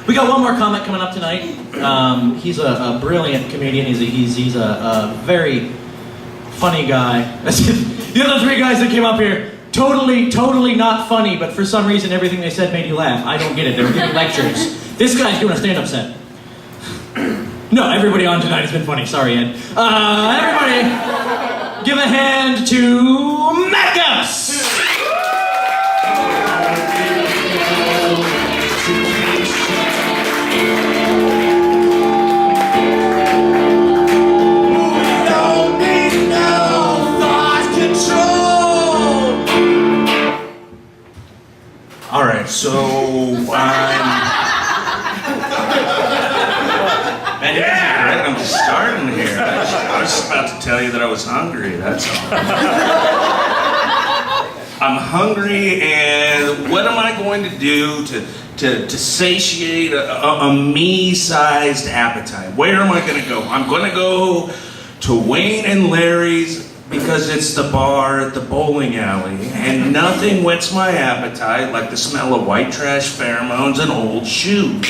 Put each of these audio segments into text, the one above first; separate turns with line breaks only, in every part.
We got one more comic coming up tonight. He's a brilliant comedian. He's a very funny guy. The other three guys that came up here, totally not funny, but for some reason everything they said made you laugh. I don't get it. They were giving lectures. This guy's doing a stand-up set. No, everybody on tonight has been funny. Sorry, Ed. Everybody, give a hand to Matt Gaus.
All right, so man, you guys are great. I'm just starting here. I was just about to tell you that I was hungry, that's all. I'm hungry, and what am I going to do to satiate a me-sized appetite? Where am I going to go? I'm going to go to Wayne and Larry's, because it's the bar at the bowling alley, and nothing whets my appetite like the smell of white trash pheromones and old shoes.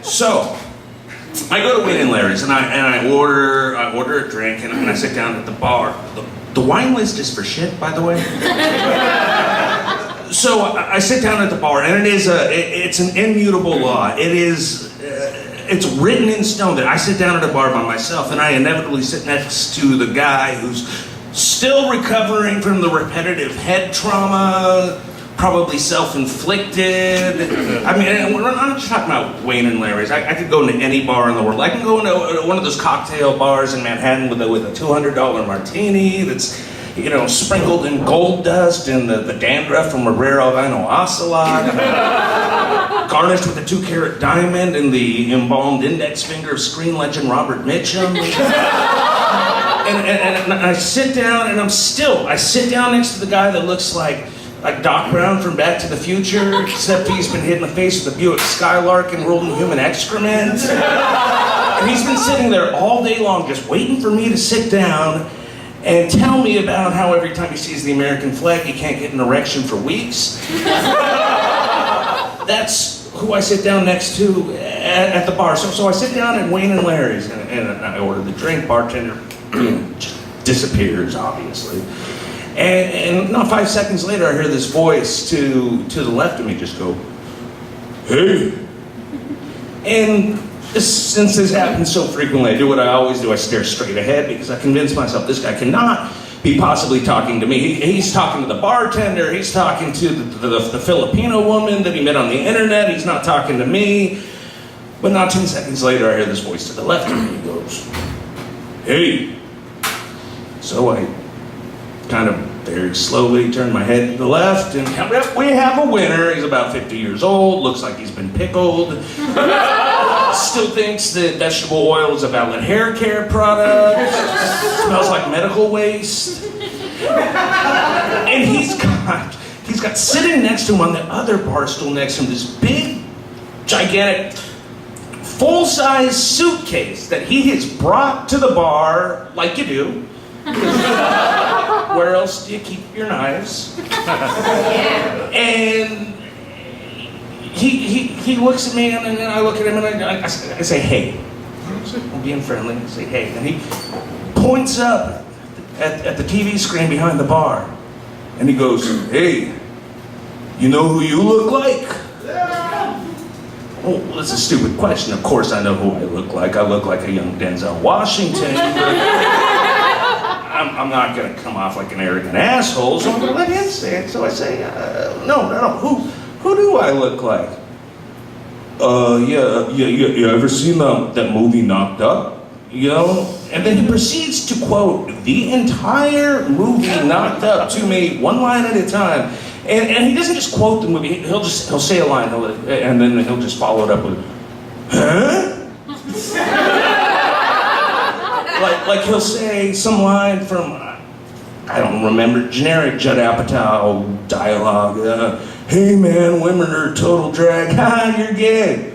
So, I go to Wayne and Larry's, and I order a drink, and I sit down at the bar. The wine list is for shit, by the way. So I sit down at the bar, and it's an immutable law. It's written in stone that I sit down at a bar by myself, and I inevitably sit next to the guy who's still recovering from the repetitive head trauma, probably self-inflicted. I mean, I'm not just talking about Wayne and Larry's. I could go into any bar in the world. I can go into one of those cocktail bars in Manhattan with a $200 martini that's, sprinkled in gold dust and the dandruff from a rare albino ocelot, garnished with a 2-carat diamond and the embalmed index finger of screen legend Robert Mitchum. And I sit down, and I sit down next to the guy that looks like Doc Brown from Back to the Future, except he's been hit in the face with a Buick Skylark and rolled in human excrement. And he's been sitting there all day long just waiting for me to sit down and tell me about how every time he sees the American flag, he can't get an erection for weeks. That's who I sit down next to at the bar. So I sit down at Wayne and Larry's, and I order the drink. Bartender just disappears, obviously. And not 5 seconds later, I hear this voice to the left of me just go, "Hey." And since this happens so frequently, I do what I always do. I stare straight ahead, because I convince myself this guy cannot be possibly talking to me. He's talking to the bartender. He's talking to the Filipino woman that he met on the internet. He's not talking to me. But not 10 seconds later, I hear this voice to the left of me. He goes, "Hey." So I kind of very slowly turn my head to the left, and we have a winner. He's about 50 years old, looks like he's been pickled, still thinks that vegetable oil is a valid hair care product, smells like medical waste. And he's got sitting next to him on the other bar stool next to him this big, gigantic, full-size suitcase that he has brought to the bar, like you do. Where else do you keep your knives? And he looks at me, and then I look at him, and I say, "Hey." I'm being friendly. I say, "Hey." And he points up at the TV screen behind the bar, and he goes, "Hey, you know who you look like?" Oh, well, that's a stupid question. Of course I know who I look like. I look like a young Denzel Washington. I'm not going to come off like an arrogant asshole, so I'm going to let him say it. So I say, no, who do I look like? You ever seen that movie Knocked Up? And then he proceeds to quote the entire movie Knocked Up to me, one line at a time. And he doesn't just quote the movie, he'll say a line, and then he'll just follow it up with, "Huh?" Like he'll say some line from, I don't remember, generic Judd Apatow dialogue. "Hey man, women are a total drag. Ha, you're gay."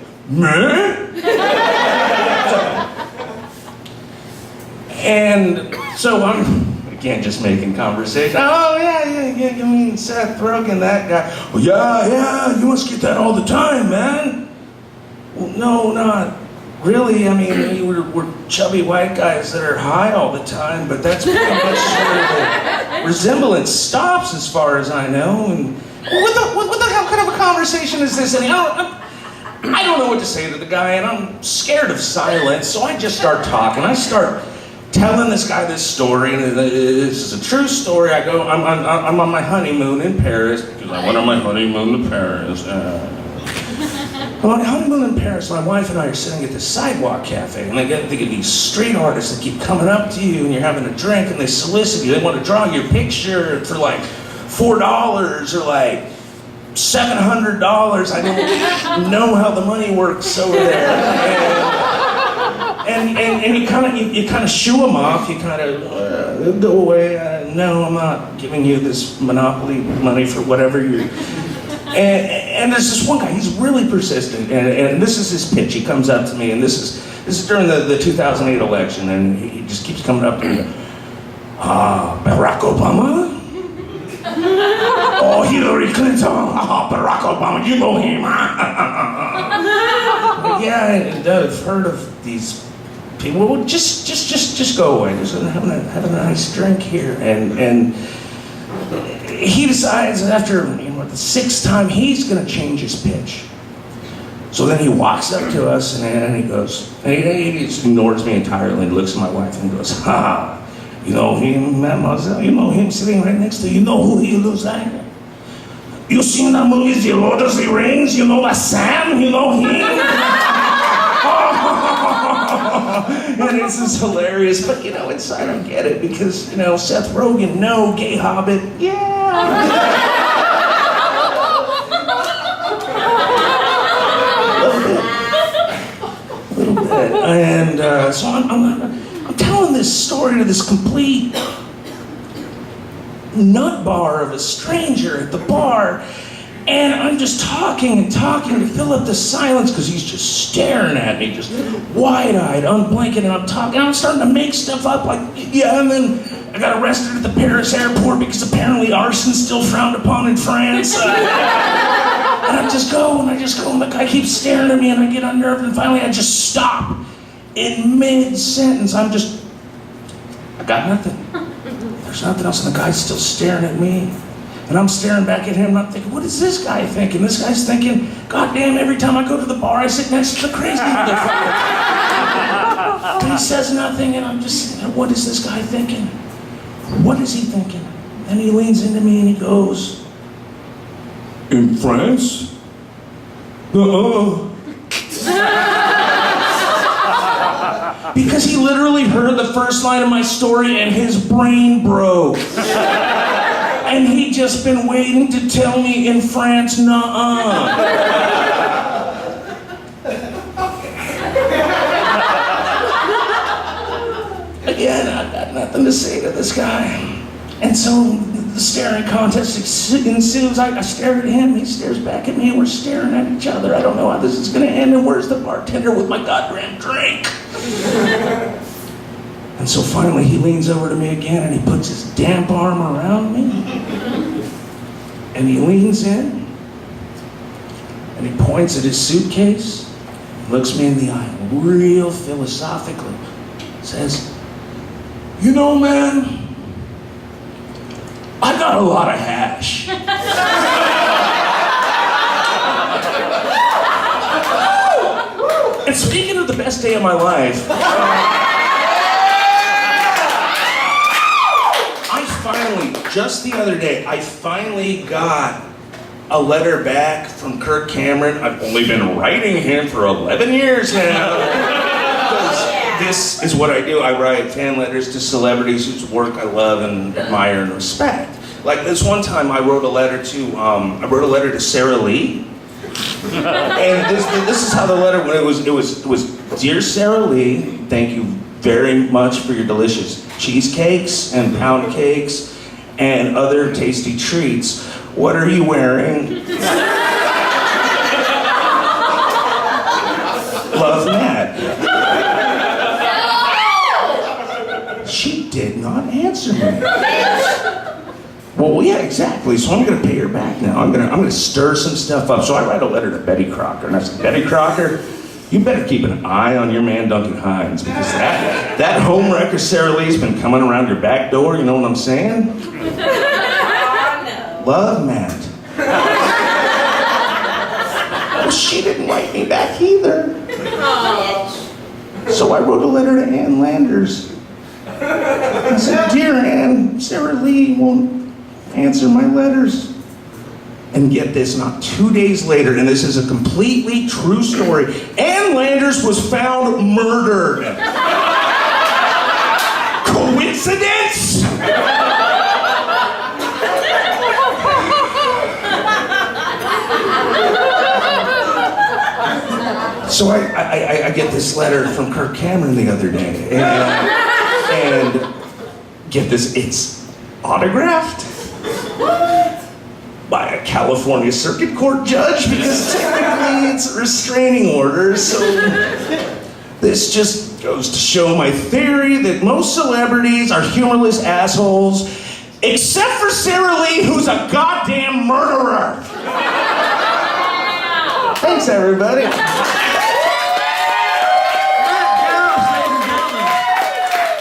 And so I'm Again, just making conversation. Oh, yeah, you mean Seth Rogen, that guy? Well, yeah, you must get that all the time, man. Well, no, not really. I mean, we're chubby white guys that are high all the time, but that's pretty much where the resemblance stops as far as I know. And what the hell kind of a conversation is this? And I don't know what to say to the guy, and I'm scared of silence, so I just start talking. I start telling this guy this story, and this is a true story. I'm on my honeymoon in Paris, because I went on my honeymoon to Paris. I'm on my honeymoon in Paris, my wife and I are sitting at the sidewalk cafe, and they get these street artists that keep coming up to you, and you're having a drink, and they solicit you. They want to draw your picture for like $4 or like $700. I don't know how the money works over there. And you kind of shoo them off. You kind of go away. No, I'm not giving you this monopoly money for whatever you're. And there's this one guy. He's really persistent. And this is his pitch. He comes up to me, and this is during the 2008 election, and he just keeps coming up to me. Barack Obama. Oh, Hillary Clinton. Oh, Barack Obama. You know him. Yeah, I've heard of these people. Well, just go away. Just have a nice drink here. And he decides after the sixth time he's going to change his pitch. So then he walks up to us and he goes, and he just ignores me entirely and looks at my wife and goes, ha, you know him, mademoiselle, you know him sitting right next to you, know who he looks like? You seen that movie, The Lord of the Rings? You know that Sam? You know him? And this is hilarious, but inside I get it because, Seth Rogen, no, gay hobbit, yeah. A little bit. And so I'm telling this story to this complete nut bar of a stranger at the bar, and I'm just talking to fill up the silence because he's just staring at me, just wide-eyed, unblinking, and I'm talking, and I'm starting to make stuff up like, yeah, and then I got arrested at the Paris airport because apparently arson's still frowned upon in France. And I just go, and the guy keeps staring at me, and I get unnerved, and finally I just stop in mid-sentence. I got nothing. There's nothing else, and the guy's still staring at me. And I'm staring back at him, and I'm thinking, what is this guy thinking? This guy's thinking, God damn, every time I go to the bar, I sit next to the crazy motherfucker. And he says nothing, and I'm just thinking, what is this guy thinking? What is he thinking? And he leans into me, and he goes, in France? Because he literally heard the first line of my story and his brain broke. And he'd just been waiting to tell me in France, nuh-uh. Again, I got nothing to say to this guy. And so the staring contest ensues. I stare at him, he stares back at me, and we're staring at each other. I don't know how this is gonna end, and where's the bartender with my goddamn drink? And so finally he leans over to me again and he puts his damp arm around me. And he leans in and he points at his suitcase, looks me in the eye, real philosophically, says, you know, man, I got a lot of hash. And speaking of the best day of my life, just the other day, I finally got a letter back from Kirk Cameron. I've only been writing him for 11 years now. This is what I do. I write fan letters to celebrities whose work I love and admire and respect. Like this one time, I wrote a letter to Sarah Lee. And this is how the letter went. It was, Dear Sarah Lee, thank you very much for your delicious cheesecakes and pound cakes and other tasty treats. What are you wearing? Love, Matt. She did not answer me. Well, yeah, exactly. So I'm gonna pay her back now. I'm gonna stir some stuff up. So I write a letter to Betty Crocker, and I said, Betty Crocker, you better keep an eye on your man Duncan Hines, because that homewrecker Sarah Lee's been coming around your back door. You know what I'm saying?
Oh, no.
Love, Matt. Well, she didn't write me back either.
Oh.
So I wrote a letter to Ann Landers. I said, Dear Ann, Sarah Lee won't answer my letters. And get this, not 2 days later, and this is a completely true story, Ann Landers was found murdered. Coincidence? So I get this letter from Kirk Cameron the other day, and get this, it's autographed by a California Circuit Court judge, because technically it's a restraining order. So this just goes to show my theory that most celebrities are humorless assholes, except for Sarah Lee, who's a goddamn murderer. Thanks, everybody.